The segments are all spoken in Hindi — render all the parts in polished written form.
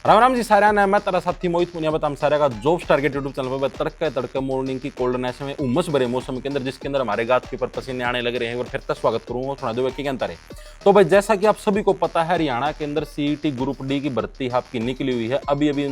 राम राम जी सारे ने मैं तेरा साथी मोहित मुनिया बताम सारे का जॉब टारगेट यूट्यूब चैनल पर तड़के तड़के मॉर्निंग की कोल्डनेस में उमस भरे मौसम के अंदर जिसके अंदर हमारे गात के ऊपर पसीने आने लग रहे हैं और फिर तक स्वागत करूंगा सुना दो की अंतर है। तो भाई जैसा कि आप सभी को पता है हरियाणा के अंदर सीईटी ग्रुप डी की भर्ती आपकी निकली हुई है। अभी अभी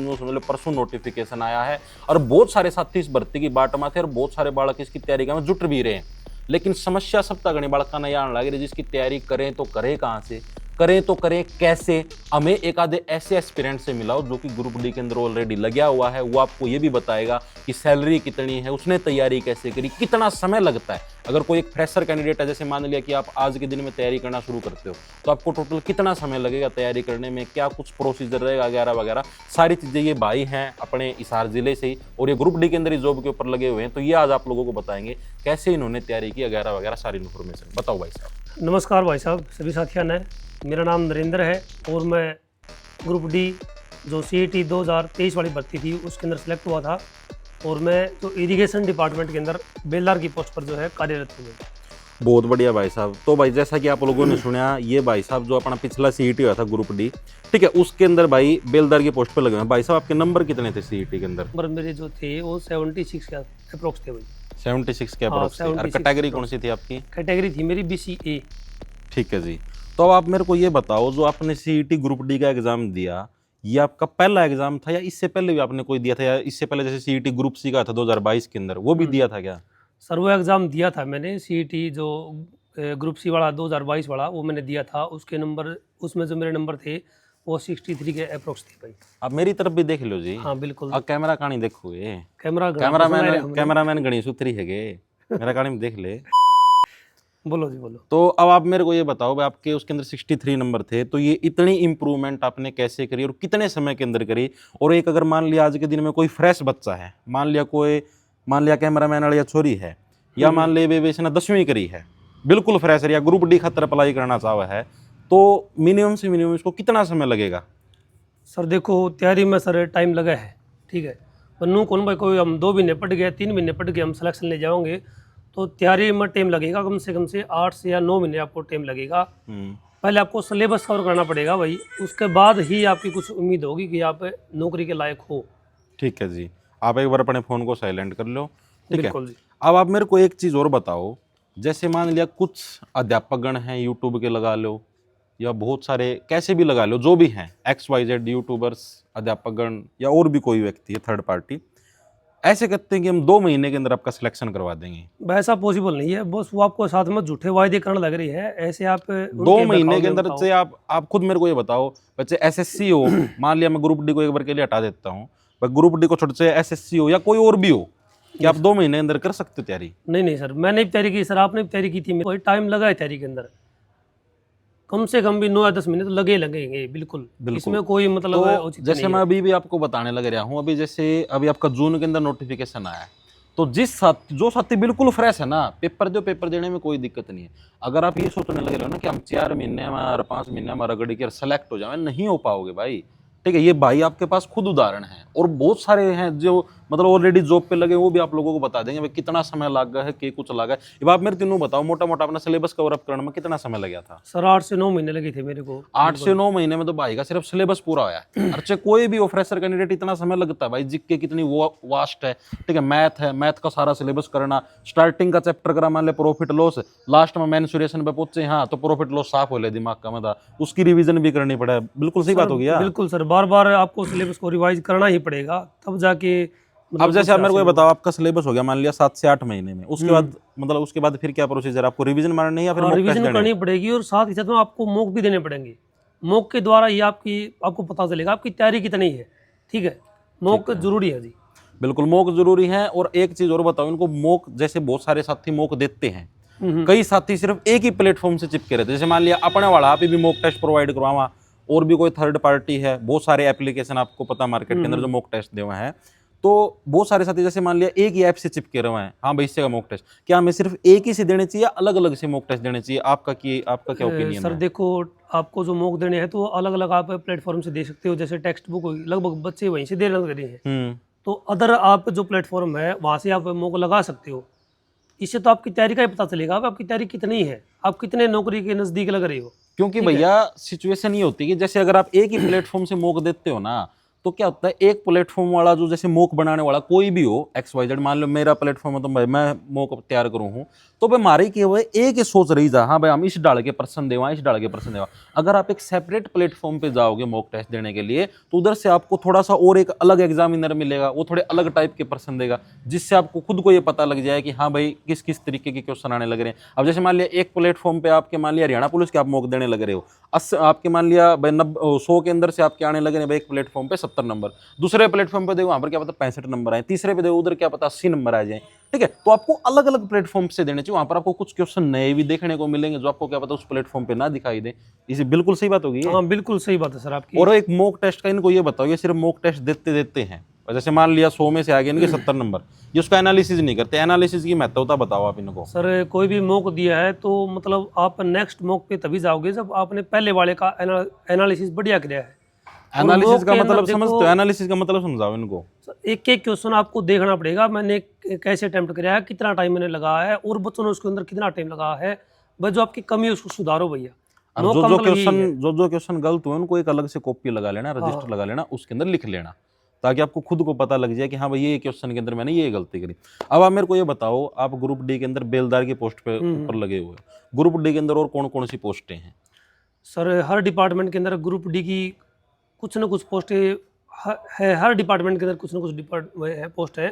परसों नोटिफिकेशन आया है और बहुत सारे साथी इस भर्ती की बाट में थे और बहुत सारे बालक इसकी तैयारी में जुट भी रहे हैं। लेकिन समस्या सब तक गणी बालका नहीं आने लग रही जिसकी तैयारी करें तो करें कहाँ से, करें तो करें कैसे। हमें एक आधे ऐसे एस्पिरेंट से मिलाओ जो कि ग्रुप डी के अंदर ऑलरेडी लगा हुआ है, वो आपको ये भी बताएगा कि सैलरी कितनी है, उसने तैयारी कैसे करी, कितना समय लगता है। अगर कोई एक फ्रेशर कैंडिडेट है, जैसे मान लिया कि आप आज के दिन में तैयारी करना शुरू करते हो तो आपको टोटल कितना समय लगेगा तैयारी करने में, क्या कुछ प्रोसीजर रहेगा वगैरह वगैरह सारी चीज़ें ये भाई हैं अपने हिसार जिले से ही और ये ग्रुप डी के अंदर ही जॉब के ऊपर लगे हुए हैं। तो ये आज आप लोगों को बताएंगे कैसे इन्होंने तैयारी की वगैरह वगैरह सारी इन्फॉर्मेशन। बताओ भाई साहब। नमस्कार भाई साहब, सभी साथियों ने। मेरा नाम नरेंद्र है और मैं ग्रुप डी जो सीईटी 2023 वाली भर्ती थी उसके अंदर सेलेक्ट हुआ था और मैं जो इरिगेशन डिपार्टमेंट के अंदर बेलदार की पोस्ट पर जो है कार्यरत हूँ। बहुत बढ़िया भाई साहब। तो भाई जैसा कि आप लोगों ने सुना, ये भाई साहब जो अपना पिछला सीईटी हुआ था ग्रुप डी, ठीक है, उसके अंदर भाई बेलदार की पोस्ट पे लगे हैं। भाई साहब आपके नंबर कितने थे सीईटी के अंदर? नंबर मेरे जो थे वो 76 के अप्रोक्स थे भाई। 76 के अप्रोक्स थे। और कैटेगरी कौन सी थी आपकी? कैटेगरी थी मेरी BCA। ठीक है जी। तो अब आप मेरे को ये बताओ, जो आपने सीईटी ग्रुप डी का एग्जाम दिया, ये आपका पहला एग्जाम था या इससे पहले भी आपने कोई दिया था, या इससे पहले जैसे सीईटी ग्रुप सी का था 2022 के अंदर वो भी दिया था क्या? सर वो एग्ज़ाम दिया था मैंने, सीईटी जो ग्रुप सी वाला 2022 वाला वो मैंने दिया था। उसके नंबर, उसमें जो मेरे नंबर थे वो 63 के अप्रोक्स थे भाई। आप मेरी तरफ भी देख लो जी। हाँ बिल्कुल। अब कैमरा कहानी देखो, ये कैमरामैन गणेश उतरी है गे, मेरा कहानी में देख ले। बोलो जी बोलो। तो अब आप मेरे को ये बताओ भाई, आपके उसके अंदर 63 नंबर थे, तो ये इतनी इंप्रूवमेंट आपने कैसे करी और कितने समय के अंदर करी? और एक अगर मान लिया आज के दिन में कोई फ्रेश बच्चा है, मान लिया कैमरामैन वाली या छोरी है, या मान लिया इसने 10वीं करी है, बिल्कुल फ्रेश है, या ग्रुप डी खातर अप्लाई करना चाहा है, तो मिनिमम से मिनिमम इसको कितना समय लगेगा? सर देखो, तैयारी में सर टाइम लगा है, ठीक है। पन्नू कौन भाई, कोई हम 2 महीने पढ़ गए, 3 महीने पढ़ के हम सिलेक्शन ले जाओगे तो तैयारी में टाइम लगेगा कम से 8 से या 9 महीने आपको टाइम लगेगा। पहले आपको सिलेबस कवर करना पड़ेगा भाई, उसके बाद ही आपकी कुछ उम्मीद होगी कि आप नौकरी के लायक हो। ठीक है जी। आप एक बार अपने फ़ोन को साइलेंट कर लो, ठीक है। जी। अब आप मेरे को एक चीज़ और बताओ, जैसे मान लिया कुछ अध्यापकगण हैं यूट्यूब के, लगा लो, या बहुत सारे कैसे भी लगा लो, जो भी हैं XYZ यूट्यूबर्स, अध्यापकगण या और भी कोई व्यक्ति है थर्ड पार्टी, ऐसे कहते हैं कि हम 2 महीने के अंदर आपका सिलेक्शन करवा देंगे। ऐसा पॉसिबल नहीं है बस, वो आपको साथ में झूठे वायदे करने लग रही है। ऐसे आप 2 महीने के अंदर से आप खुद मेरे को ये बताओ, बच्चे SSC हो, मान लिया मैं ग्रुप डी को एक बार के लिए हटा देता हूँ, ग्रुप डी को छोड़ से SSC हो या कोई और भी हो, कि आप 2 महीने अंदर कर सकते हो तैयारी? नहीं सर, मैंने भी तैयारी की सर, आपने भी तैयारी की थी, कोई टाइम लगा है तैयारी के अंदर, कम से कम भी 9 या 10 महीने तो लगेंगे बिल्कुल। इसमें कोई मतलब तो जैसे मैं अभी भी आपको बताने लग रहा हूँ, अभी आपका जून के अंदर नोटिफिकेशन आया है, तो जो साथी बिल्कुल फ्रेश है ना, पेपर देने में कोई दिक्कत नहीं है। अगर आप ये सोचने लगे हो ना कि हम 4 महीने में और 5 महीने में रगड़ के सेलेक्ट हो जाए, नहीं हो पाओगे भाई, ठीक है। ये भाई आपके पास खुद उदाहरण है और बहुत सारे हैं जो मतलब ऑलरेडी जॉब पे लगे, वो भी आप लोगों को बता देंगे भाई कितना समय लगा है, कि कुछ लगा है। अब आप मेरे तीनों बताओ, मोटा मोटा अपना सिलेबस कवर अप करने में कितना समय लगा था? सर 8 से 9 महीने लगे थे मेरे को। 8 से 9 महीने में तो भाई का सिर्फ सिलेबस पूरा होया है। अच्छा, कोई भी फ्रेशर कैंडिडेट इतना समय लगता है भाई, जीके कितनी वास्ट है, ठीक है। मैथ का सारा सिलेबस करना, स्टार्टिंग का चैप्टर करा, मान ले प्रॉफिट लॉस, लास्ट में मेंसुरेशन पे पहुंचे, हाँ तो प्रॉफिट लॉस साफ हो ले दिमाग का, मतलब उसकी रिवीजन भी करनी पड़े। बिल्कुल सही बात होगी। बिल्कुल सर, बार बार आपको सिलेबस को रिवाइज करना ही पड़ेगा, तब जाके अब जैसे आप मेरे को ये बताओ, आपका सिलेबस हो गया मान लिया 7 से 8 महीने में, उसके बाद फिर क्या प्रोसीजर? आपको रिवीजन मारनी है या फिर रिवीजन करनी पड़ेगी, और साथ ही साथ में आपको मॉक भी देने पड़ेंगे। मॉक के द्वारा ही आपको पता चलेगा आपकी तैयारी कितनी है, ठीक है। मॉक जरूरी है जी, बिल्कुल मॉक जरूरी है। और एक चीज और बताओ, इनको मॉक, जैसे बहुत सारे साथी मॉक देते हैं, कई साथी सिर्फ एक ही प्लेटफॉर्म से चिपके रहते हैं। जैसे मान लिया अपने वाला आप भी मॉक टेस्ट प्रोवाइड करवावा, और भी कोई थर्ड पार्टी है, बहुत सारे एप्लीकेशन आपको पता मार्केट के अंदर जो मॉक टेस्ट दे हुए हैं, तो बहुत सारे साथी जैसे मान लिया एक ही ऐप से चिपके रहे हैं, हाँ भाई इससे का मॉक टेस्ट, क्या हमें सिर्फ एक ही से देने चाहिए या अलग अलग से मॉक टेस्ट देने चाहिए? आपका क्या ओपिनियन सर? देखो, आपको जो मॉक देने हैं तो अलग अलग आप प्लेटफॉर्म से दे सकते हो। जैसे टेक्स्ट बुक लगभग बच्चे वहीं से दे रहे हैं, तो अदर आप जो प्लेटफॉर्म है वहाँ से आप मॉक लगा सकते हो। इससे तो आपकी तैयारी का ही पता चलेगा आपकी तैयारी कितनी है, आप कितने नौकरी के नज़दीक लग रहे हो। क्योंकि ठीक है। भैया सिचुएशन ये होती है कि जैसे अगर आप एक ही प्लेटफॉर्म से मॉक देते हो ना, तो क्या होता है, एक प्लेटफॉर्म वाला जो जैसे मॉक बनाने वाला कोई भी हो, XYZ, मान लो मेरा प्लेटफॉर्म है तो मैं मॉक तैयार करूं हूं, तो भाई मारे की हुए एक ही सोच रही जा, हाँ भाई हम इस डाल के प्रश्न देवा, इस डाल के प्रश्न देवा। अगर आप एक सेपरेट प्लेटफॉर्म पे जाओगे मॉक टेस्ट देने के लिए, तो उधर से आपको थोड़ा सा और एक अलग एग्जामिनर मिलेगा, वो थोड़े अलग टाइप के प्रश्न देगा, जिससे आपको खुद को ये पता लग जाए कि हाँ भाई किस किस तरीके के क्वेश्चन आने लग रहे हैं। अब जैसे मान लिया एक प्लेटफॉर्म पे आपके मान लिया हरियाणा पुलिस के आप मॉक देने लग रहे हो, आपके मान लिया भाई 100 के अंदर से आपके आने लगे भाई एक प्लेटफॉर्म पे 70 नंबर, दूसरे प्लेटफॉर्म पे देखो वहां पर क्या पता 65 नंबर आए, तीसरे पे देखो उधर क्या पता 80 नंबर आ जाए। ठीक है, तो आपको अलग अलग प्लेटफॉर्म से देने चाहिए, वहां पर आपको कुछ क्वेश्चन नए भी देखने को मिलेंगे जो आपको क्या पता उस प्लेटफॉर्म पे ना दिखाई दे। इसे बिल्कुल सही बात होगी ये। हाँ बिल्कुल सही बात है सर आपकी। और एक मॉक टेस्ट का इनको ये बताओ, ये सिर्फ मॉक टेस्ट देते देते हैं, और जैसे मान लिया 100 में से आ गए इनके 70 नंबर, ये उसका एनालिसिस नहीं करते। एनालिसिस की महत्वता बताओ आप इनको। सर कोई भी मॉक दिया है तो मतलब आप नेक्स्ट मॉक पे तभी जाओगे जब आपने पहले वाले का एनालिसिस बढ़िया किया है। और एनालिसिस mock का के अंदर मतलब देखो, समझते हो? एनालिसिस का मतलब समझाओ इनको। एक एक क्वेश्चन आपको देखना पड़ेगा, मैंने कैसे अटेम्प्ट किया है, कितना टाइम मैंने लगाया है, और बच्चों ने उसके अंदर कितना टाइम लगा है। बस जो आपकी कमी है उसको सुधारो भैया। और mock जो का जो मतलब यही क्वेश्चन है। जो क्वेश्चन गलत हुए उनको एक अलग से कॉपी लगा लेना, रजिस्टर लगा लेना, उसके अंदर लिख लेना, ताकि आपको खुद को पता लग जाए कि हाँ भाई ये क्वेश्चन के अंदर मैंने ये गलती करी। अब आप मेरे को ये बताओ, आप ग्रुप डी के अंदर बेलदार की पोस्ट पे ऊपर लगे हुए हो, ग्रुप डी के अंदर और कौन कौन सी पोस्टें हैं? सर हर डिपार्टमेंट के अंदर ग्रुप डी की कुछ ना कुछ पोस्टें है, हर डिपार्टमेंट के अंदर कुछ ना कुछ पोस्ट है।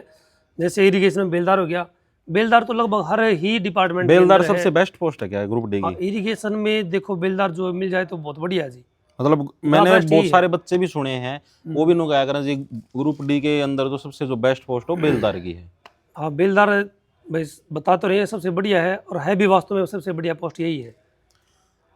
जैसे इरिगेशन में बेलदार हो गया, बेलदार तो लगभग हर ही डिपार्टमेंट के बेलदार अंदर सबसे बेस्ट पोस्ट है क्या है ग्रुप डी हाँ, की? इरिगेशन में देखो बेलदार जो मिल जाए तो बहुत बढ़िया है जी। मतलब मैंने बेस्ट बहुत यही सारे बच्चे भी सुने हैं, वो भी नो कहा करें जी ग्रुप डी के अंदर तो सबसे जो बेस्ट पोस्ट हो बेलदार की है। हाँ बेलदार भाई बता तो रहे हैं सबसे बढ़िया है, और है भी वास्तव में सबसे बढ़िया पोस्ट यही है।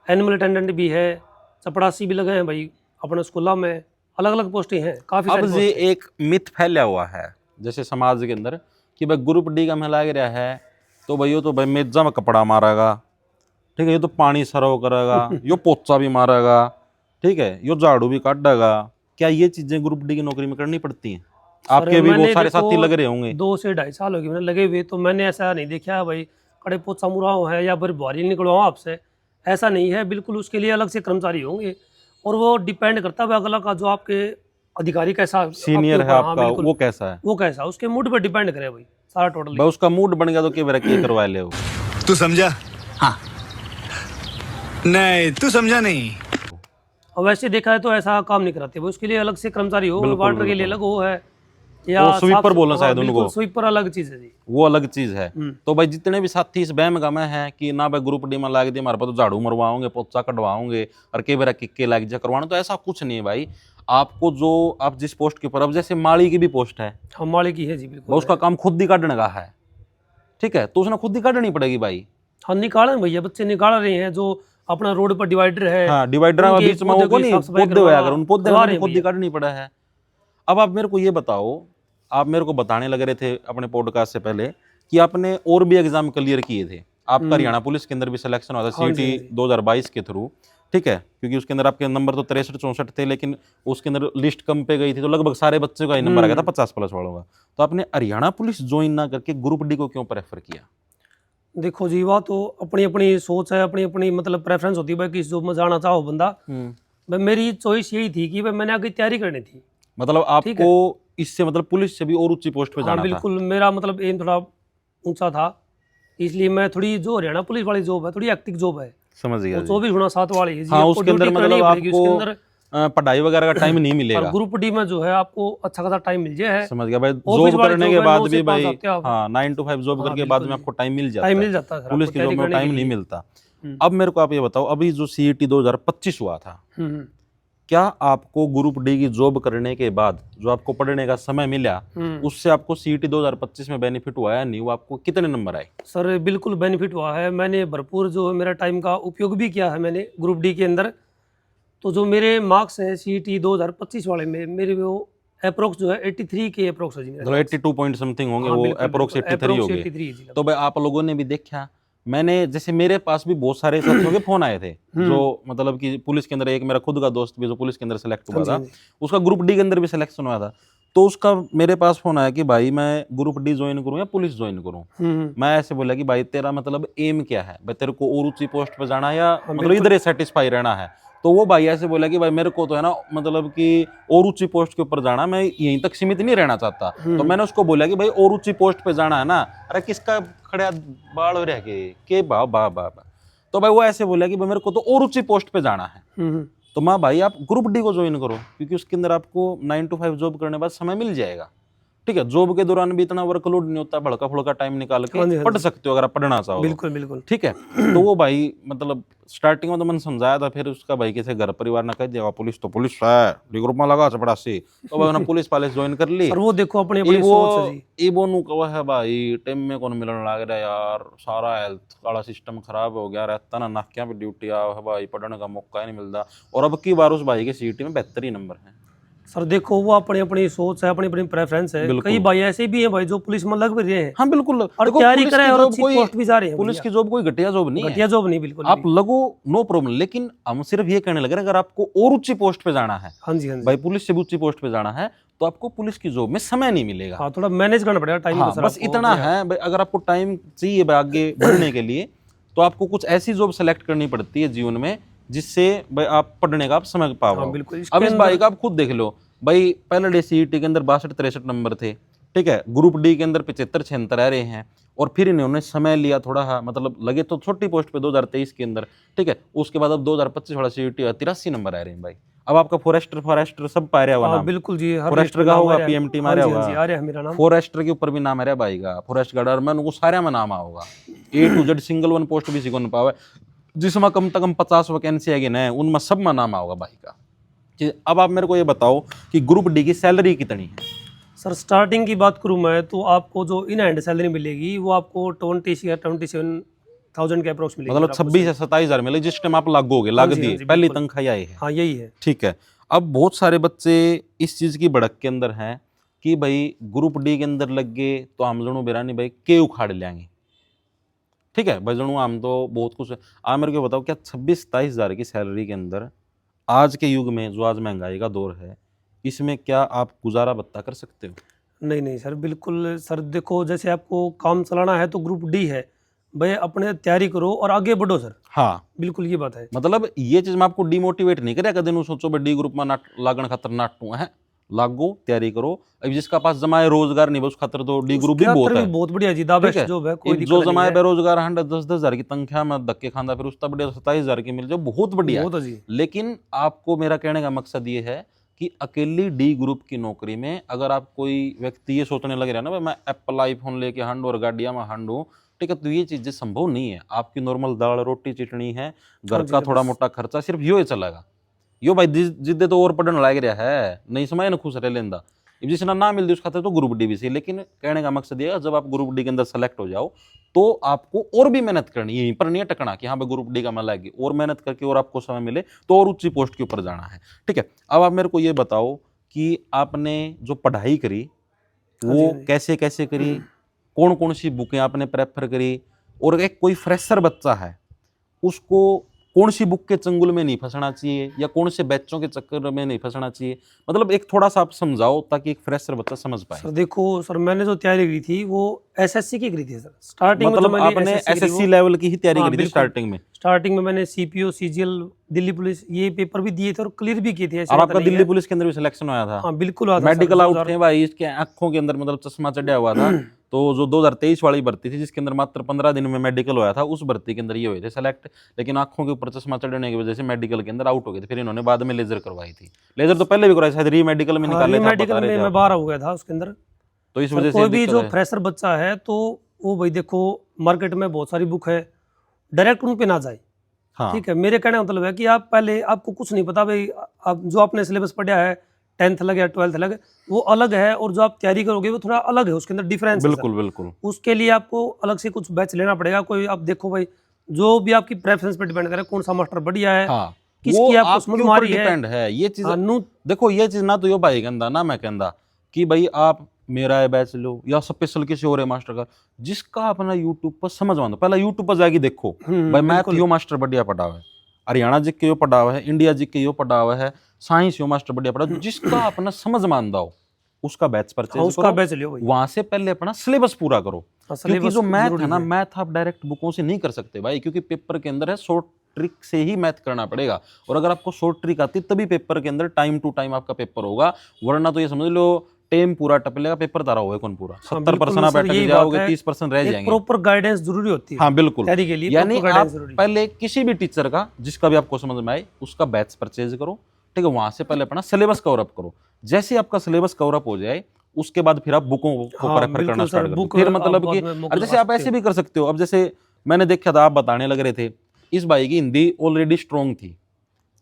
एनिमल अटेंडेंट भी है, चपड़ासी भी लगे हैं भाई अपने स्कूलों में, अलग अलग पोस्टें हैं काफ़ी अब सारी ये पोस्टें। एक मिथ फैला हुआ है जैसे समाज के अंदर कि भाई ग्रुप डी का महिला गिरा है तो भाई यो तो भाई मेजा में कपड़ा मारेगा, ठीक है, ये तो पानी सरव करेगा, यो पोचा भी मारेगा, ठीक है, यो झाड़ू भी काटेगा। क्या ये चीजें ग्रुप डी की नौकरी में करनी पड़ती हैं? आपके भी बहुत मैंने सारे देखो साथी लग रहे होंगे। 2 से 2.5 साल हो गए मैंने लगे हुए, तो मैंने ऐसा नहीं देखा है भाई कड़े पोचा मुराओ है या फिर भारी निकलवाओ आपसे, ऐसा नहीं है। बिल्कुल उसके लिए अलग से कर्मचारी होंगे, और वो डिपेंड करता है अगला का जो आपके अधिकारी कैसा सीनियर है हाँ आपका, बिल्कुल, वो कैसा है? वो कैसा उसके मूड पर डिपेंड करे भाई सारा टोटल। भाई उसका मूड बन गया तो के के करवा ले वो। तू समझा? हाँ। नहीं तू समझा नहीं। और वैसे देखा है तो ऐसा काम नहीं कराते, वो उसके लिए अलग से कर्मचारी हो, बिल्कुल, वाटर के लिए बिल्कुल। अलग वो है, या वो स्वीपर साफ- बोलना हाँ, शायद बिल्कुल, उनको। स्वीपर अलग चीज है जी। वो अलग चीज है। तो भाई जितने भी साथी इस बहम का में है कि ना भाई ग्रुप डी में लाग दी हमारे पास तो झाड़ू मरवाओगे, पोचा कटवाओगे और कई बार किक्के लाग जा करवाना, तो ऐसा कुछ नहीं है भाई। आपको जो आप जिस पोस्ट के ऊपर, अब जैसे माली की भी पोस्ट है, हम माले की है जी वो बिल्कुल। उसका काम खुद ही काटने का है, ठीक है, तो उसने खुद ही काटनी पड़ेगी भाई। हाँ निकाले भैया, बच्चे निकाल रहे हैं जो अपना रोड पर डिवाइडर है, हाँ, डिवाइडर में उनके बीच में पौधे वो की नहीं साफ सफाई पौधे होया करवा- कर, उन पौधे करवा में रहे हैं खुद ही भैया। काटनी पड़ा है। अब आप मेरे को ये बताओ, आप मेरे को बताने लग रहे थे अपने पॉडकास्ट से पहले कि आपने और भी एग्जाम क्लियर किए थे, आपका हरियाणा पुलिस के अंदर भी सिलेक्शन हुआ था हाँ जी, सीटी 2022 के थ्रू, ठीक है, क्योंकि उसके अंदर आपके नंबर तो 63-64 थे, लेकिन उसके अंदर लिस्ट कम पे गई थी, तो लगभग सारे बच्चों का ही नंबर आ गया था 50+ वालों का। तो आपने हरियाणा पुलिस ज्वाइन ना करके ग्रुप डी को क्यों प्रेफर किया? देखो जी वह तो अपनी अपनी सोच है, अपनी अपनी मतलब प्रेफरेंस होती है भाई, किस जॉब में जाना चाहो बंदा। भाई मेरी चॉइस यही थी कि भाई मैंने आगे तैयारी करनी थी। मतलब आपको इससे मतलब पुलिस से भी और ऊंची पोस्ट पे हाँ जाना था? बिल्कुल, मेरा मतलब एम थोड़ा ऊंचा था, इसलिए मैं थोड़ी जो हरियाणा पुलिस वाली जॉब है थोड़ी एक्टिव जॉब है, समझ गया जी। 24/7 वाली है जी। हाँ, आपको उसके अंदर ड्यूटी करनी मतलब पड़ेगी, उसके अंदर आपको पढ़ाई वगैरह का टाइम नहीं और मिलेगा। ग्रुप डी में जो है आपको अच्छा खासा टाइम मिल जाए, समझ गया भाई, ऑफिस जॉब वाली करने जॉब के है, बाद 9 भी से 5 भाई, आते हैं आप। हाँ 9 to 5 जॉब हाँ, करके बाद में बिल्कुल आपको टाइम मिल जाता टाइम है। मिल जाता है सर, पुलिस आपको की जॉब तैयारी में करने टाइम के नहीं लिए। मिलता। अब मेरे को आप ये बताओ, अभी जो CET 2025 हुआ था, क्या आपको ग्रुप डी की जॉब करने के बाद जो आपको पढ़ने का समय मिला, उससे आपको CET 2025 में बेनिफिट हुआ है नहीं? वो आपको कितने नंबर आए? सर बिल्कुल बेनिफिट हुआ है, मैंने भरपूर जो मेरा टाइम का उपयोग भी किया है मैंने ग्रुप डी के अंदर। तो जो मेरे मार्क्स हैं CET 2025 वाले में, मेरे वो अप्रोक्स जो है 83 के अप्रोक्स है जी मेरे। मतलब 82 पॉइंट समथिंग होंगे, हाँ, वो बिल्कुल, अप्रोक्स बिल्कुल, 83 हो approx गए। 83 जी। तो भाई आप लोगों ने भी देखा, मैंने जैसे मेरे पास भी बहुत सारे साथियों के फोन आए थे जो मतलब कि पुलिस के अंदर, एक मेरा खुद का दोस्त भी जो पुलिस के अंदर सेलेक्ट हुआ हाँ जी, था, हाँ जी। उसका ग्रुप डी के अंदर भी सिलेक्शन हुआ था। तो उसका मेरे पास फोन आया कि भाई मैं ग्रुप डी ज्वाइन करूं या पुलिस ज्वाइन करूं। मैं ऐसे बोला कि भाई तेरा मतलब एम क्या है, भाई तेरे को और ऊंची पोस्ट पे जाना है या मतलब इधर ही सेटिस्फाई रहना है। तो वो भाई ऐसे बोला कि भाई मेरे को तो है ना मतलब कि और ऊंची पोस्ट के ऊपर जाना, मैं यहीं तक सीमित नहीं रहना चाहता। तो मैंने उसको बोला कि भाई और ऊंची पोस्ट पे जाना है ना, अरे किसका खड़ा बाल हो रह के बा बा बा बा। तो भाई वो ऐसे बोला कि भाई मेरे को तो और ऊंची पोस्ट पे जाना है। तो माँ भाई आप ग्रुप डी को ज्वाइन करो, क्योंकि उसके अंदर आपको 9 to 5 जॉब करने के बाद समय मिल जाएगा। ठीक है, जॉब के दौरान भी इतना वर्कलोड नहीं होता, भड़का फुड़का टाइम निकाल के पढ़ सकते हो अगर आप पढ़ना चाहो। बिल्कुल बिल्कुल। ठीक है, तो वो भाई मतलब स्टार्टिंग में तो मैंने समझाया था, फिर उसका भाई कैसे घर परिवार ने कह दिया पुलिस तो पुलिस है, डी ग्रुप में लगा चपड़ासी। तो भाई उन्होंने पुलिस पालिस ज्वाइन कर ली। सर वो देखो अपनी अपनी सोच है जी। वो नु कहा है भाई टाइम में कौन मिलने लग रहा है यार, सारा हेल्थ वाला सिस्टम खराब हो गया, रहता ना नाकिया पे ड्यूटी आ है भाई, पढ़ने का मौका ही नहीं मिलता। और अब की बार उस भाई के सीटी में 72 नंबर है। सर देखो वो अपनी अपनी सोच है, अपनी अपनी प्रेफरेंस है। कई भाई ऐसे भी हैं भाई जो पुलिस में लग भी रहे हैं। हाँ बिल्कुल, और तैयारी कर रहे हैं और अच्छी पोस्ट भी जा रहे हैं। पुलिस की जॉब कोई घटिया जॉब नहीं है, घटिया जॉब नहीं बिल्कुल। आप लगो नो प्रॉब्लम। लेकिन हम सिर्फ ये कहने लगे अगर आपको और ऊंची पोस्ट पे जाना है, हाँ जी हाँ जी भाई पुलिस से भी ऊंची पोस्ट पे जाना है, तो आपको पुलिस की जॉब में समय नहीं मिलेगा। हाँ थोड़ा मैनेज करना पड़ेगा टाइम को। बस इतना है भाई, अगर आपको टाइम चाहिए भाई आगे बढ़ने के लिए, तो आपको कुछ ऐसी जॉब सेलेक्ट करनी पड़ती है जीवन में जिससे भाई आप पढ़ने का आप समय पाओ। अब इस भाई का आप खुद देख लो भाई, पहले डे सीईटी के अंदर 62-63 नंबर थे। ठीक है, ग्रुप डी के अंदर 75-76 रह रहे हैं। और फिर इन्होंने समय लिया थोड़ा, मतलब लगे तो छोटी पोस्ट पे 2023 के अंदर। ठीक है, उसके बाद अब 2025 वाला सीईटी 83 नंबर आ रहे हैं भाई। अब आपका फॉरेस्टर सब पा रहा हुआ नाम। बिल्कुल जी, फॉरेस्टर का होगा, पीएमटी मारा होगा, फॉरेस्टर के ऊपर भी नाम है भाई का, फॉरेस्ट गार्ड में उनको सारे में नाम होगा। A to Z single one post भी सिकोन पावे, जिसमें कम से कम 50 वैकेंसी है ना, उनमें सब में नाम होगा भाई का। अब आप मेरे को ये बताओ कि ग्रुप डी की सैलरी कितनी है। सर स्टार्टिंग की बात करूं मैं तो आपको जो इन हैंड सैलरी मिलेगी वो आपको 27 के अप्रोक्स मिलेगी। मतलब 26 से 27 हजार मिलेगी जिस टाइम आप लागोगे, लाग दिए पहली तनख्वाह यही है। हाँ यही है। ठीक है, अब बहुत सारे बच्चे इस चीज की भड़क के अंदर हैं कि भाई ग्रुप डी के अंदर लग गए तो हम जनू बिरानी भाई के उखाड़ लेंगे। ठीक है भाई, जनू हम तो बहुत कुछ। आप मेरे को बताओ क्या 26-27 हजार की सैलरी के अंदर आज के युग में जो आज महंगाई का दौर है, इसमें क्या आप गुजारा बत्ता कर सकते हो? नहीं नहीं सर बिल्कुल। सर देखो जैसे आपको काम चलाना है तो ग्रुप डी है भाई, अपने तैयारी करो और आगे बढ़ो सर। हाँ बिल्कुल ये बात है। मतलब ये चीज मैं आपको डिमोटिवेट नहीं करेगा, कभी सोचो भाई डी ग्रुप में लागण खातर नाटू है, लागो तैयारी करो। अब जिसका पास जमाए रोजगार नहीं, उस खातर तो डी ग्रुप भी बहुत है, बहुत बढ़िया जी, दा बेस्ट जॉब है। कोई जो जमाए बेरोजगार 10-10 हजार की तनख्वाह में धक्के खांदा, फिर उसका बढ़िया 27 हजार की मिल जाए, बहुत बढ़िया है। लेकिन आपको मेरा कहने का मकसद ये है कि अकेली डी ग्रुप की नौकरी में अगर आप कोई व्यक्ति ये सोचने लग रहा है ना भाई मैं एप्पल आईफोन लेके हांडू और गाड़ियां में हांडू, ठीक है, तो ये चीजें संभव नहीं है। आपकी नॉर्मल दाल रोटी चटनी है, घर का थोड़ा मोटा खर्चा सिर्फ यो ही चलेगा। यो भाई जिद्दे तो और पढ़ने लग रहा है, नहीं समय ना खुश रह लेंदा जिसना ना मिलती उस खाते तो ग्रुप डी भी सही। लेकिन कहने का मकसद ये है जब आप ग्रुप डी के अंदर सेलेक्ट हो जाओ तो आपको और भी मेहनत करनी है, यहीं पर नहीं टकना कि हाँ भाई ग्रुप डी का मैं लगी, और मेहनत करके और आपको समय मिले तो और ऊंची पोस्ट के ऊपर जाना है। ठीक है, अब आप मेरे को ये बताओ कि आपने जो पढ़ाई करी वो कैसे कैसे करी, कौन कौन सी बुकें आपने प्रेफर करी, और एक कोई फ्रेशर बच्चा है उसको कौन सी बुक के चंगुल में नहीं फंसना चाहिए या कौन से बैचों के चक्कर में नहीं फंसना चाहिए, मतलब एक थोड़ा सा आप समझाओ ताकि एक फ्रेशर बच्चा समझ पाए। सर देखो सर मैंने जो तैयारी की थी वो एसएससी की करी थी सर। स्टार्टिंग मतलब में आपने एसएससी लेवल की ही तैयारी करी थी स्टार्टिंग में? स्टार्टिंग में मैंने सीपीओ सीजीएल दिल्ली पुलिस ये पेपर भी दिए थे और क्लियर भी किए थे। और आपका दिल्ली पुलिस के अंदर भी सिलेक्शन हुआ था? हाँ बिल्कुल हुआ था। मेडिकल आउट थे भाई, इसके आंखों के अंदर मतलब चश्मा चढ़ा हुआ था। तो जो 2023 वाली भर्ती थी जिसके अंदर मात्र 15 दिन में मेडिकल हुआ था, उस भर्ती के अंदर ये हुए थे सेलेक्ट, लेकिन आंखों के ऊपर चश्मा चढ़ने की वजह से मेडिकल के अंदर आउट हो गए थे। फिर इन्होंने बाद में लेजर करवाई थी। लेजर तो पहले भी करवाई, शायद री मेडिकल में निकाले थे, मेडिकल में मैं बाहर हो गया था उसके अंदर। तो इस वजह से कोई भी जो फ्रेशर बच्चा है तो वो भाई देखो मार्केट में बहुत सारी बुक है, डायरेक्ट उन पे ना जाए। हाँ। ठीक है, मेरे कहने का मतलब है कि आप पहले आपको कुछ नहीं पता भाई, आप जो आपने सिलेबस पढ़ा है 10th अलग या 12th अलग वो अलग है, और जो आप तैयारी करोगे वो थोड़ा अलग है, उसके अंदर डिफरेंस है। बिल्कुल बिल्कुल। उसके लिए आपको अलग से कुछ बैच लेना पड़ेगा। कोई आप देखो भाई जो भी आपकी प्रेफरेंस पे डिपेंड करे कौन सा मास्टर बढ़िया है। हाँ, किसकी आपको समझ में आ रही है ये चीज। देखो ये चीज ना तो यो भाई कहंदा ना मैं कहंदा कि भाई आप मेरा बैच लो या स्पेशल किसी और मास्टर का, जिसका अपना यूट्यूब पर समझ में, पहला यूट्यूब पर जाके देखो भाई मैथ यो मास्टर बढ़िया पढ़ा हुआ है, हरियाणा जी के यो पढ़ा हुआ है, इंडिया जी के यो पढ़ा हुआ है, साइंस यो मास्टर बढ़िया पढ़ा, जिसका अपना समझ में आंदा हो उसका बैच हाँ, परचेज उसका करो, बैच लियो भाई। वहां से पहले अपना सिलेबस पूरा करो। हाँ, क्योंकि syllabus जो मैथ जरूरी है ना, मैथ आप डायरेक्ट बुकों से नहीं कर सकते भाई, क्योंकि पेपर के अंदर है शॉर्ट ट्रिक से ही मैथ करना पड़ेगा। और अगर आपको शॉर्ट ट्रिक आती तभी पेपर के अंदर टाइम टू टाइम आपका पेपर होगा, वरना तो ये समझ लो टाइम पूरा टपलेगा, पेपर तारा होगा कौन पूरा। हाँ 70% बिल्कुल आप सर, अटक यही बात जाओगे, है। 30% रह एक जाएंगे। प्रॉपर गाइडेंस जरूरी होती है हाँ बिल्कुल, तैयारी के लिए, यानी प्रॉपर आप गाइडेंस जरूरी है। पहले किसी भी टीचर का जिसका भी आपको समझ में आए उसका बैच परचेज करो, ठीक है। वहां से पहले अपना सिलेबस कवर अप करो। जैसे ही आपका सिलेबस कवर अप हो जाए उसके बाद फिर आप बुकों को हाँ प्रेफर करना बिल्कुल सर, स्टार्ट कर दो। बुक फिर आप मतलब बाद कि में मुक और जैसे लगा आप सकते ऐसे हो। भी कर सकते हो। अब जैसे मैंने देखा था, आप बताने लग रहे थे, इस भाई की हिंदी ऑलरेडी स्ट्रॉन्ग थी,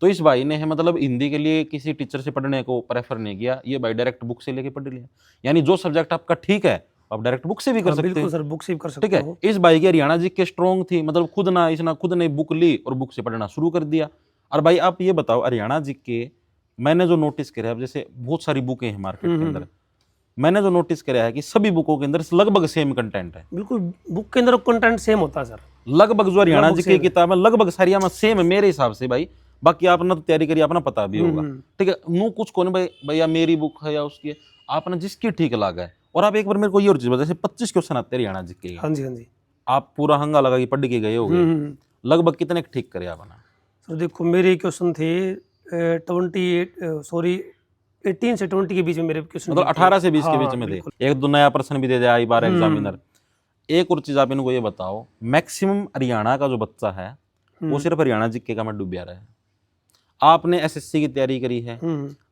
तो इस भाई ने है मतलब हिंदी के लिए किसी टीचर से पढ़ने को प्रेफर नहीं किया, ये भाई डायरेक्ट बुक से लेके पढ़ लिया। यानी जो सब्जेक्ट आपका ठीक है आप डायरेक्ट बुक से भी कर हाँ सकते बिल्कुल हो, सर, बुक से भी कर ठीक सकते है। हो। इस भाई की हरियाणा जी के स्ट्रॉन्ग थी, मतलब खुद ने बुक ली और बुक से पढ़ना शुरू कर दिया। और भाई आप ये बताओ, हरियाणा जी के मैंने जो नोटिस किया, अब जैसे बहुत सारी बुकें हैं मार्केट के अंदर, मैंने जो नोटिस किया है कि सभी बुकों के अंदर लगभग सेम कंटेंट है। बिल्कुल बुक के अंदर कंटेंट सेम होता है सर। लगभग जो हरियाणा लगभग जी की same है। किताब है लगभग सारी में सेम है मेरे हिसाब से भाई। बाकी आपने तो तैयारी करी, अपना पता भी होगा, ठीक है। नू कुछ कौन भाई भैया मेरी बुक है या उसकी है, आपने जिसकी ठीक लगा है। और आप एक बार मेरे को ये और चीज बताओ, जैसे 25 क्वेश्चन आते हैं हरियाणा जी के, हाँ जी, हाँ जी। आप पूरा हंगा लगा के पढ़ के गए हो गए, लगभग कितने ठीक करे आपने? सर देखो मेरे क्वेश्चन थे 18 से 20 के बीच में मेरे क्वेश्चन मतलब थे। 18 से 20 के हाँ बीच हाँ, में थे। बिल्कुल। एक दो नया प्रश्न भी दे दे आई बार एग्जामिनर। एक और चीज आप इनको ये बताओ, मैक्सिमम हरियाणा का जो बच्चा है वो सिर्फ हरियाणा जीके का में डूबिया रहा है। आपने एसएससी की तैयारी करी है,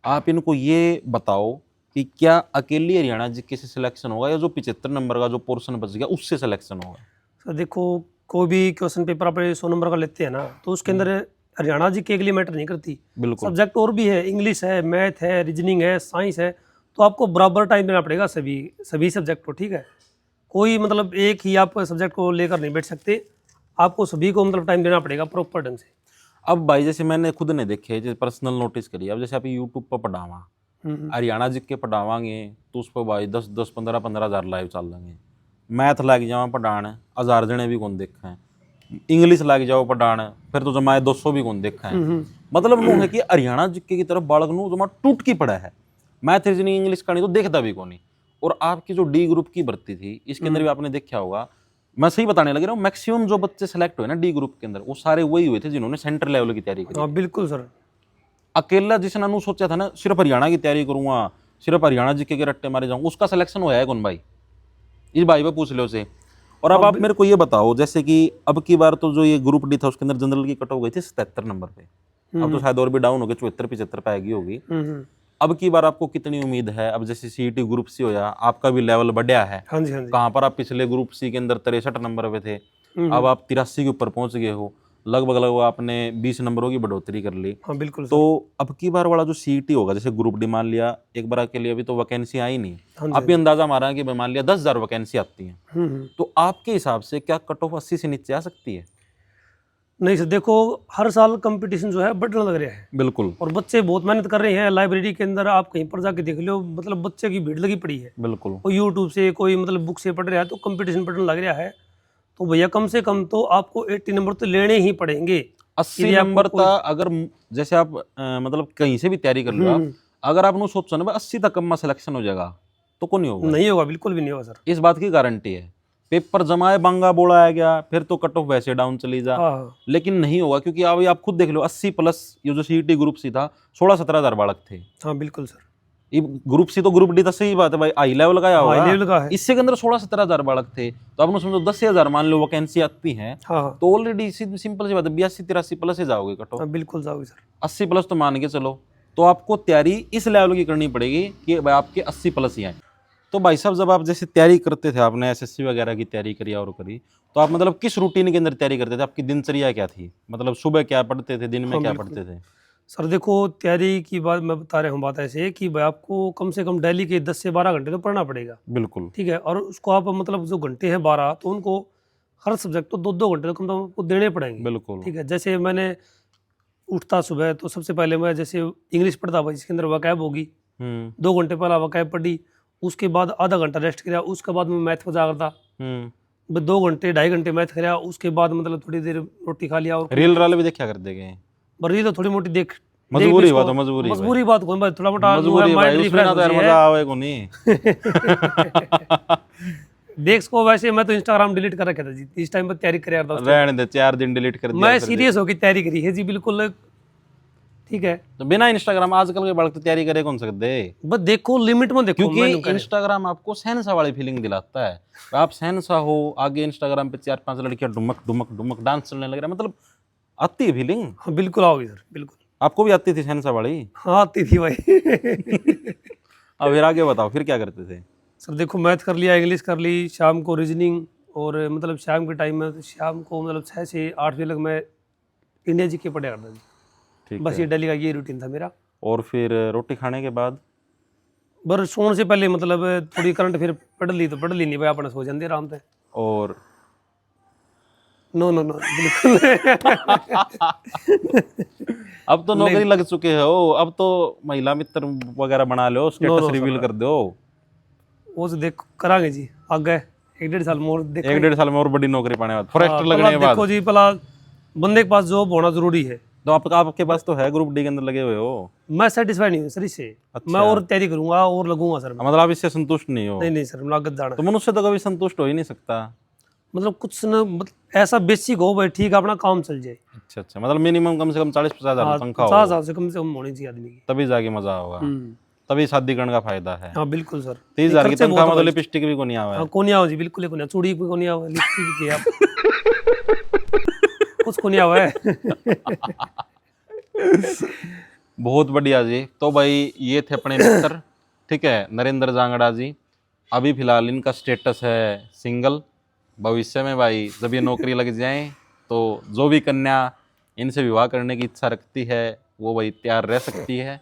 आप इनको ये बताओ कि क्या अकेली हरियाणा जीके से सिलेक्शन होगा या जो 75 नंबर का जो पोर्शन बच गया उससे सिलेक्शन होगा? सर देखो कोई भी क्वेश्चन पेपर आप 100 नंबर का लेते हैं ना, तो उसके अंदर हरियाणा जी के लिए मैटर नहीं करती। बिल्कुल सब्जेक्ट और भी है, इंग्लिश है, मैथ है, रीजनिंग है, साइंस है, तो आपको बराबर टाइम देना पड़ेगा सभी सब्जेक्ट को, ठीक है। कोई मतलब एक ही आप सब्जेक्ट को लेकर नहीं बैठ सकते, आपको सभी को मतलब टाइम देना पड़ेगा प्रॉपर ढंग से। अब भाई जैसे मैंने खुद ने देखे, जैसे पर्सनल नोटिस करी, अब जैसे आप यूट्यूब पर पढ़ावा हरियाणा जीके पढ़ावांगे तो उस पर भाई 10 15 हज़ार लाइव चल लेंगे। मैथ लग जाओ पढ़ाने 1000 जने भी कौन देखा है, इंग्लिश लग जाओ पढ़ाने फिर तो जमाए 200 भी कौन देखा है। मतलब नो है कि हरियाणा जीके की तरफ बालक नु जमा टूट की पड़ा है, मैथ रीजनिंग इंग्लिश का नहीं तो देखता भी कौन नहीं। और आपकी जो डी ग्रुप की भर्ती थी इसके अंदर भी आपने देखा होगा, मैं सही बताने लग रहा हूँ, मैक्सिमम जो बच्चे सेलेक्ट हुए ना डी ग्रुप के अंदर वो सारे वही हुए थे जिन्होंने सेंटर लेवल की तैयारी करी। हाँ बिल्कुल सर। अकेला जिसने अनु सोचा था ना सिर्फ हरियाणा की तैयारी करूंगा, सिर्फ हरियाणा जीके के रट्टे मारे जाऊंगा, उसका सिलेक्शन हुआ है कौन भाई? इस भाई पे पूछ लो उसे। और अब आप मेरे को ये बताओ, जैसे कि अब की बार तो जो ये ग्रुप डी था उसके अंदर जनरल की कट ऑफ गई थी 77 नंबर पे, अब तो शायद और भी डाउन हो गई, 74 75 पे आएगी होगी। अब की बार आपको कितनी उम्मीद है? अब जैसे सीईटी ग्रुप सी होया, आपका भी लेवल बढ़िया है। हाँ जी, हाँ जी। कहाँ पर आप पिछले ग्रुप सी के अंदर 63 नंबर पे थे, अब आप 83 के ऊपर पहुंच गए हो, लगभग आपने 20 नंबरों की बढ़ोतरी कर ली। हाँ बिल्कुल सर। तो अब की बार वाला जो सीईटी होगा, जैसे ग्रुप डी मान लिया एक बार के लिए अभी तो वैकेंसी आई नहीं, हाँ जी, आप भी अंदाजा मारा कि मान लिया 10,000 वैकेंसी आती है, तो आपके हिसाब से क्या कट ऑफ 80 से नीचे आ सकती है? नहीं सर देखो हर साल कंपटीशन जो है बढ़ने लग रहा है, बिल्कुल और बच्चे बहुत मेहनत कर रहे हैं। लाइब्रेरी के अंदर आप कहीं पर जाके देख लो, मतलब बच्चे की भीड़ लगी पड़ी है। बिल्कुल कोई यूट्यूब से कोई मतलब बुक से पढ़ रहा है तो कंपटीशन बढ़ने लग रहा है। तो भैया कम से कम तो आपको 80 नंबर तो लेने ही पड़ेंगे। 80 नंबर तक अगर जैसे आप मतलब कहीं से भी तैयारी कर लो आप, अगर आप नु सोचो ना 80 तक में सिलेक्शन हो जाएगा तो कौन नहीं होगा? नहीं होगा, बिल्कुल भी नहीं होगा सर। इस बात की गारंटी है। पेपर जमाए बांगा बोला आ गया फिर तो कट ऑफ वैसे डाउन चली जा, हाँ लेकिन नहीं होगा, क्योंकि अभी आप खुद देख लो 80 प्लस ये जो सीईटी ग्रुप सी था 16-17 हज़ार बालक थे। हाँ बिल्कुल सर। ये ग्रुप सी तो ग्रुप डी था, सही बात है भाई, हाई लेवल का हाई होगा, लेवल का है। इससे के अंदर 16-17 हज़ार बालक थे, तो आपने समझो 10,000 मान लो वैकेंसी आती है, हाँ तो ऑलरेडी सिंपल सी बात है 82-83 प्लस ही जाओगे कट ऑफ। हाँ बिल्कुल जाओगे सर। 80 प्लस तो मान के चलो, तो आपको तैयारी इस लेवल की करनी पड़ेगी कि भाई आपके 80 प्लस ही आए। तो भाई साहब जब आप जैसे तैयारी करते थे, आपने एसएससी वगैरह की तैयारी करी और करी, तो आप मतलब किस रूटीन के अंदर तैयारी करते थे? आपकी दिनचर्या क्या थी? मतलब सुबह क्या पढ़ते थे, दिन में हाँ, क्या बिल्कुल। पढ़ते थे? सर देखो तैयारी की बात मैं बता रहा हूँ, बात ऐसे है कि भाई आपको कम से कम डेली के 10 से 12 घंटे तो पढ़ना पड़ेगा, बिल्कुल ठीक है। और उसको आप मतलब जो घंटे हैं 12, तो उनको हर सब्जेक्ट को 2-2 घंटे तो कम से कम आपको देने पड़ेंगे, बिल्कुल ठीक है। जैसे मैंने उठता सुबह तो सबसे पहले मैं जैसे इंग्लिश पढ़ता भाई, जिसके अंदर वकैब होगी, 2 घंटे पहला वकैब पढ़ी, उसके बाद आधा घंटा रेस्ट किया, उसके बाद मैं मैथ पढ़ा करता, 2 घंटे 2.5 घंटे मैथ कराया, उसके बाद मतलब थोड़ी देर रोटी खा लिया और रील राल भी देखा करते गए? बर्री तो थोड़ी मोटी देख मजबूरी हुआ तो मजबूरी भाई। मजबूरी बात कोई भाई, थोड़ा मोटा मजबूरी भाई, माइंड उसमें ना तो यार रिफ्रेश मजा आवे को नहीं। देख को वैसे मैं तो इंस्टाग्राम डिलीट कर रखा था जी, इस टाइम पर तैयारी कर रहा था। रहने दे, 4 दिन डिलीट कर दिया मैं फिर सीरियस होकर तैयारी करी है जी, बिल्कुल ठीक है। तो बिना इंस्टाग्राम आजकल के बालक तो तैयारी करे कौन सकते, बस देखो लिमिट में देखो, मैंने क्योंकि कहा। इंस्टाग्राम आपको सहनसा वाली फीलिंग दिलाता है। आप सहनसा हो, आगे इंस्टाग्राम पे 4-5 लड़कियां डुमक डुमक डुमक डांस चलने लग रहा है, मतलब आती है फीलिंग। हाँ बिल्कुल आओगी सर, बिल्कुल। आपको भी आती थी सहनसा वाली? हाँ आती थी भाई। अब फिर आगे बताओ, फिर क्या करते थे? सर देखो मैथ कर लिया, इंग्लिश कर ली, शाम को रीजनिंग, और मतलब शाम के टाइम में शाम को मतलब 6 से 8 बजे तक मैं इंडिया जी के पढ़ा करता था। ठीक बस है। ये डेली का ये रूटीन था मेरा। और फिर रोटी खाने के बाद? बस सोने से पहले मतलब थोड़ी करंट फिर पढ़ ली तो पढ़ ली, नहीं भाई अपने सो जाते आराम से। और नो नो नो बिल्कुल। अब तो नौकरी लग चुके हो, अब तो महिला मित्र वगैरह बना लो, स्टेटस रिवील कर दो। वो तो देखो करांगे जी आगे 1-1.5 साल में, और देखो 1-1.5 साल में और बड़ी नौकरी पाने के बाद, फॉरेस्टर लगने के बाद। देखो जी पहला बंदे के पास जॉब होना जरूरी है। तो आपके पास तो है, ग्रुप डी के अंदर लगे हुए हो। मैं सेटिस्फाई नहीं हूँ सर इससे। अच्छा। मैं और तैयारी करूंगा और लगूंगा सर मैं। मतलब आप इससे संतुष्ट नहीं हो? नहीं नहीं सर, मैं आगे जाना तो मनुष्य तो कभी संतुष्ट हो ही नहीं सकता। मतलब कुछ न मतलब ऐसा बेसिक हो भाई, ठीक अपना काम चल जाए। अच्छा अच्छा, मतलब मिनिमम कम से कम 40-50 हजार तनख्वाह 50 हो, साल से कम होनी चाहिए आदमी की। तभी जाके मजा होगा, तभी शादी करने का फायदा है। हाँ बिल्कुल सर। 30,000 की तनख्वाह में तो लिपस्टिक भी को नहीं आवा है। हाँ कोनिया हो जी, बिल्कुल कोनिया, चूड़ी भी कोनिया हो, लिपस्टिक भी किया कुछ कोनिया हुआ है। बहुत बढ़िया जी। तो भाई ये थे अपने मित्र, ठीक है, नरेंद्र जांगड़ा जी। अभी फिलहाल इनका स्टेटस है सिंगल। भविष्य में भाई जब ये नौकरी लग जाए तो जो भी कन्या इनसे विवाह करने की इच्छा रखती है वो भाई तैयार रह सकती है,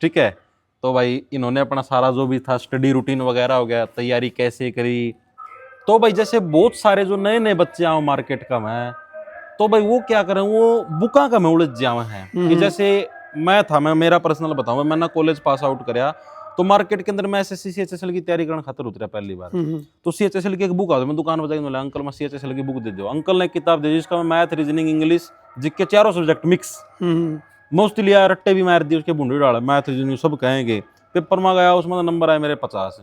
ठीक है। तो भाई इन्होंने अपना सारा जो भी था स्टडी रूटीन वगैरह हो गया, तैयारी कैसे करी। तो भाई जैसे बहुत सारे जो नए नए बच्चे आओ मार्केट का में, तो भाई वो क्या करें, वो बुका का में उलझ जावे हैं कि जैसे मैं मेरा पर्सनल बताऊं, मैं ना कॉलेज पास आउट करया तो मार्केट के अंदर मैं एसएससी सीएचएसएल की तैयारी करने खातर उतरा पहली बार। तो सीएचएसएल की एक बुक आ, मैं दुकान बजाई बोला अंकल मैं सीएचएसएल की बुक दे दो। अंकल ने एक किताब दे दी जिसका मैं मैथ रीजनिंग इंग्लिश जिसके चारों सब्जेक्ट मिक्स मोस्ट लिया, रट्टे भी मार दिए उसके बूंदी डाले, मैथ रीजनिंग सब कहेंगे। पेपर में गया उसमें नंबर आए मेरे 50।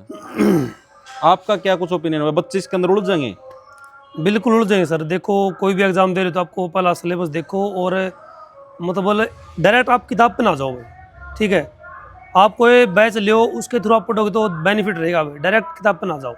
आपका क्या कुछ ओपिनियन है, बच्चे इसके अंदर उलझ जाएंगे? बिल्कुल उलझ जाएंगे सर। देखो कोई भी एग्जाम दे रहे तो आपको पहला सिलेबस देखो, और मतलब डायरेक्ट आप किताब पे ना जाओ, ठीक है। आप कोई बैच लो उसके थ्रू आप पढ़ोगे तो बेनिफिट रहेगा, डायरेक्ट किताब पे ना जाओ।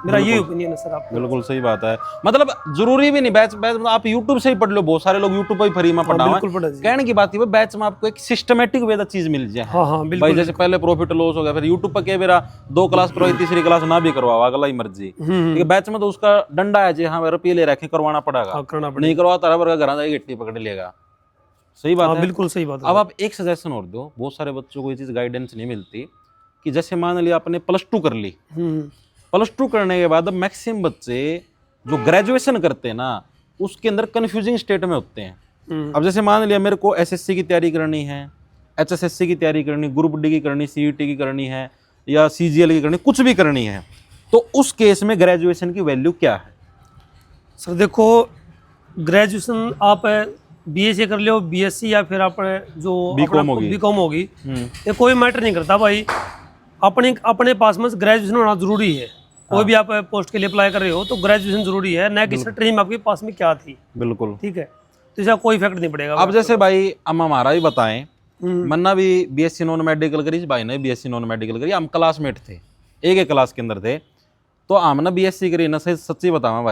मेरा ये ओपिनियन है सर। आप बिल्कुल सही बात है, मतलब जरूरी भी नहीं बैच मतलब आप यूट्यूब से ही पढ़ लो, बहुत सारे लोग यूट्यूब पर ही फ्री में पढ़ा बिल्कुल पढ़ा जी। कहने की बात है बैच में आपको एक सिस्टमेटिक वे चीज मिल जाए। हाँ हाँ भाई बिल्कुल। जैसे पहले प्रॉफिट लॉस हो गया, फिर यूट्यूब पर क्या मेरा 2 क्लास करवाई, तीसरी क्लास ना भी करवाओ, अगला ही मर्जी। बैच में तो उसका डंडा है जी, हाँ रुपये ले रखे करवाना पड़ेगा, करना पड़ेगा, नहीं करवा तारा घर जाएगी गिट्टी पकड़ लेगा। सही बात है, बिल्कुल सही बात है। अब आप एक सजेशन और दो, बहुत सारे बच्चों को ये चीज गाइडेंस नहीं मिलती कि जैसे मान लिया आपने +2 कर ली, +2 करने के बाद अब मैक्सिमम बच्चे जो ग्रेजुएशन करते हैं ना उसके अंदर कंफ्यूजिंग स्टेट में होते हैं। अब जैसे मान लिया मेरे को एसएससी की तैयारी करनी है, एचएसएससी की तैयारी करनी, ग्रुप डी की करनी, सीईटी की करनी है या सीजीएल की करनी, कुछ भी करनी है, तो उस केस में ग्रेजुएशन की वैल्यू क्या है? सर देखो ग्रेजुएशन आप बीएससी कर लो, बीएससी या फिर आप जो बीकॉम होगी, ये कोई मैटर नहीं करता भाई। अपने पास में ग्रेजुएशन होना जरूरी है। कोई भी आप पोस्ट के लिए अप्लाई कर रहे हो तो ग्रेजुएशन जरूरी है, न कि स्ट्रीम आपके पास में क्या थी। बिल्कुल ठीक है, तो इसका कोई इफेक्ट नहीं पड़ेगा। अब जैसे भाई हम हमारा भी बताएं, मन्ना भी बीएससी नॉन मेडिकल करी, भाई ने बीएससी नॉन मेडिकल करी, हम क्लासमेट थे, एक क्लास के अंदर थे, तो हमने बीएससी करी ना, सही सच्ची बतावा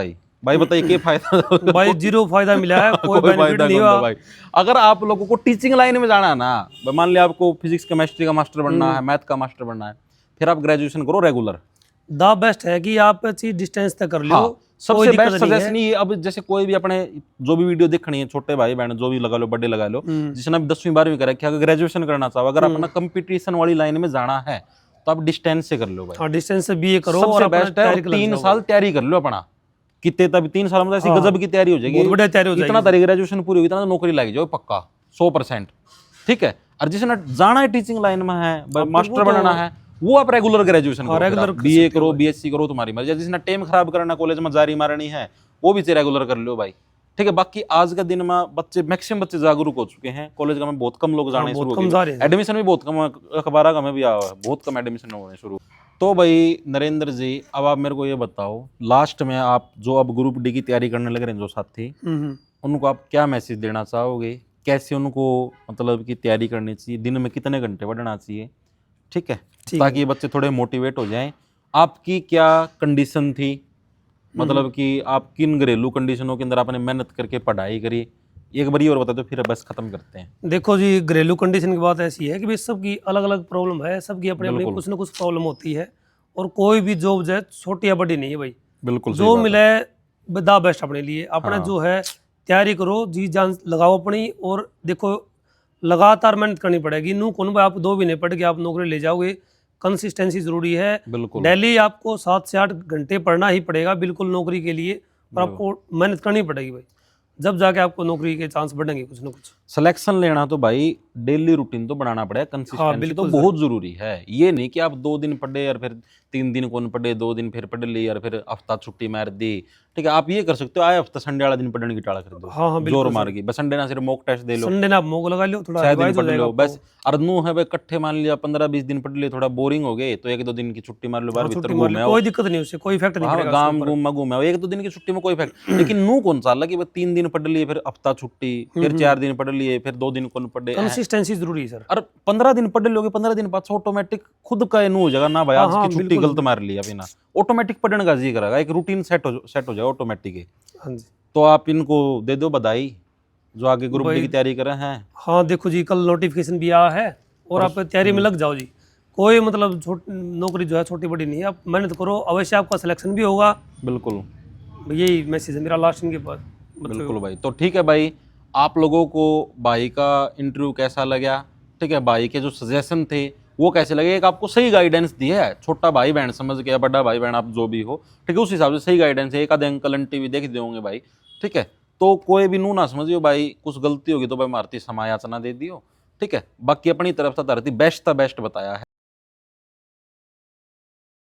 भाई बताइए क्या फायदा? भाई 0 फायदा मिला है, कोई बेनिफिट नहीं हुआ भाई। अगर आप लोगों को टीचिंग लाइन में जाना है ना, मान लिया आपको फिजिक्स केमिस्ट्री का मास्टर बनना है, मैथ का मास्टर बनना है, फिर आप ग्रेजुएशन करो रेगुलर। द बेस्ट है कि आप चीज डिस्टेंस तक कर लो। हाँ, सबसे बेस्ट सजेशन ये। अब जैसे कोई भी अपने जो भी वीडियो देखनी है, छोटे भाई बहन जो भी लगा लो, बड़े लगा लो, जिसने 10वीं 12वीं करा कि अगर ग्रेजुएशन करना चाहो, अगर अपना कंपटीशन वाली लाइन में जाना है तो आप डिस्टेंस से कर लो भाई। डिस्टेंस से बीए करो, सबसे बेस्ट है। 3 साल तैयारी कर लो अपना, कितने तब 3 साल में ऐसी गजब की तैयारी हो जाएगी, बहुत बढ़िया तैयारी हो जाएगी। इतना तारी ग्रेजुएशन पूरी होगी, इतना नौकरी लग जाओ पक्का 100%। ठीक है, और जिसने जाना है टीचिंग लाइन में है, मास्टर बनना है, वो आप रेगुलर ग्रेजुएशन करो, रेगुलर बीए करो, बीएससी करो, तुम्हारी मर्जी। जिसने टाइम खराब करना कॉलेज में जारी मारनी है वो भी रेगुलर कर लो भाई। ठीक है। बाकी आज का दिन में बच्चे मैक्सिमम बच्चे जागरूक हो चुके हैं, कॉलेज का में बहुत कम लोग जाने बहुत शुरू कम हो जा गए, रहे हैं। एडमिशन भी बहुत कम, अखबार का में भी आया हुआ है, बहुत कम एडमिशन होने शुरू। तो भाई नरेंद्र जी, अब आप मेरे को ये बताओ, लास्ट में आप जो अब ग्रुप डी की तैयारी करने लग रहे हैं जो साथी, उनको आप क्या मैसेज देना चाहोगे, कैसे उनको मतलब कि तैयारी करनी चाहिए, दिन में कितने घंटे पढ़ना चाहिए, ठीक है, ठीक ताकि ये बच्चे थोड़े मोटिवेट हो जाएं। आपकी क्या कंडीशन थी, मतलब कि आप किन घरेलू कंडीशनों के अंदर आपने मेहनत करके पढ़ाई करी, एक बार ये और बता दो, फिर बस खत्म करते हैं। देखो जी, घरेलू कंडीशन की बात ऐसी है कि भाई सबकी अलग अलग प्रॉब्लम है, सबकी अपनी अपनी बिल्कुल। कुछ ना कुछ प्रॉब्लम होती है, और कोई भी जॉब जो है छोटी या बड़ी नहीं है भाई, बिल्कुल सही जो बात है। मिले द बेस्ट अपने लिए, अपने हाँ। जो है तैयारी करो, जी जान लगाओ अपनी, और देखो लगातार मेहनत करनी पड़ेगी। नू कौन भाई आप 2 महीने पढ़ के आप नौकरी ले जाओगे, कंसिस्टेंसी जरूरी है। बिल्कुल डेली आपको 7 से 8 घंटे पढ़ना ही पड़ेगा बिल्कुल नौकरी के लिए, और आपको मेहनत करनी पड़ेगी भाई, जब जाके आपको नौकरी के चांस बढ़ेंगे कुछ ना कुछ। सिलेक्शन लेना तो भाई डेली रूटीन तो बनाना पड़ेगा, हाँ, कंसिस्टेंसी तो बिल्कुल बहुत जरूरी है। ये नहीं कि आप 2 दिन पढ़े और फिर 3 दिन कौन पढ़े, 2 दिन फिर पढ़ ली और फिर हफ्ता छुट्टी मार दी, ठीक है। आप ये कर सकते हो, आए हफ्ता संडे वाला दिन पढ़ने की टाला कर दो, हाँ, बिल्कुल जोर सही। मार के बस संडे ना सिर्फ मॉक टेस्ट दे लो, संडे ना आप मोग लगा लो, थोड़ा 6 दिन रिवाइज हो पढ़ जाएगा लो आपको। बस। और नू है भाई कट्ठे मान लिया 15-20 दिन पढ़ लिए, थोड़ा बोरिंग हो गए तो 1-2 दिन की छुट्टी मार लो, बाहर हाँ, भीतर छुट्टी मार घूमे लो, आओ, कोई दिक्कत नहीं, उससे कोई इफेक्ट नहीं हाँ पड़ेगा गांव उसके ऊपर। घूम घूमे आओ, 1-2 दिन की छुट्टी में कोई इफेक्ट। लेकिन नू कौन सा लगी 3 दिन पढ़ लिए, फिर हफ्ता छुट्टी, फिर 4 दिन पढ़ लिए, फिर 2 दिन कौन पढ़े, कंसिस्टेंसी जरूरी है सर। और 15 दिन पढ़ लोगे, 15 दिन बाद ऑटोमेटिक खुद का नू हो जाएगा ना भाई, हाँ, आज हाँ, की छुट्टी बिल्कुल। गलत मार लिया बिना, ऑटोमेटिक पढ़ने का जी करेगा, एक रूटीन सेट हो जाएगा ऑटोमेटिक ही। हाँ जी। तो आप इनको दे दो बधाई जो आगे ग्रुप डी भाई- की तैयारी कर रहे हैं। हाँ देखो जी, कल नोटिफिकेशन भी आया है, और आप तैयारी में लग जाओ जी। कोई मतलब नौकरी जो है छोटी बड़ी नहीं है, आप मेहनत करो, अवश्य आपका सिलेक्शन भी होगा। बिल्कुल यही मैसेज है मेरा लास्ट इनके पास। बिल्कुल भाई। तो ठीक है भाई, आप लोगों को भाई का इंटरव्यू कैसा लगा, ठीक है, भाई के जो सजेशन थे वो कैसे लगे, एक आपको सही गाइडेंस दी है, छोटा भाई बहन समझ के या बड़ा भाई बहन आप जो भी हो, ठीक है, उस हिसाब से सही गाइडेंस है। एक आधे अंकल आंटी भी देख देंगे भाई, ठीक है, तो कोई भी नू ना समझियो भाई, कुछ गलती होगी तो भाई मारती समायाचना दे दियो, ठीक है। बाकी अपनी तरफ से धरती बेस्ट था बेस्ट बताया